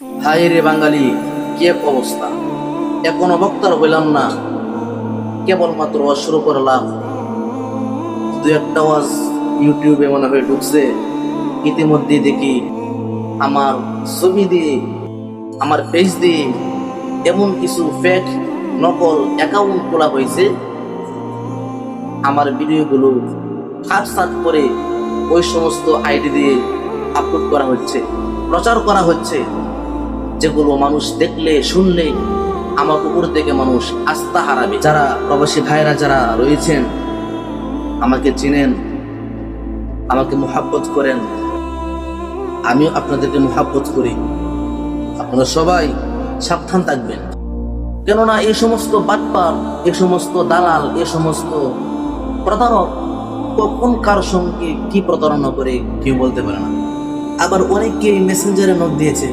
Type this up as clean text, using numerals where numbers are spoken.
হায় রে বাঙালি, কি এক অবস্থা! এখনো বক্তার হইলাম না, কেবলমাত্র শুরু করলাম। দু একটা ওয়াজ ইউটিউবে মনে হয় ঢুকছে, ইতিমধ্যে দেখি আমার ছবি দিয়ে, আমার পেজ দিয়ে এমন কিছু ফেক নকল অ্যাকাউন্ট খোলা হয়েছে। আমার ভিডিওগুলো সার্চ করে ওই সমস্ত আইডি দিয়ে আপলোড করা হচ্ছে, প্রচার করা হচ্ছে, যেগুলো মানুষ দেখলে শুনলে আমার উপর থেকে মানুষ আস্থা হারাবে। যারা প্রবাসী ভাইরা যারা রয়েছেন, আমাকে চিনেন, আমাকে মুহাব্বত করেন, আমিও আপনাদেরকে মুহাব্বত করি। আপনারা সবাই সাবধান থাকবেন, কেননা এই সমস্ত বাটপার, এই সমস্ত দালাল, এই সমস্ত প্রতারক কখন কার সঙ্গে কি প্রতারণা করে কেউ বলতে পারে না। আবার অনেকেই মেসেঞ্জারে নোট দিয়েছে,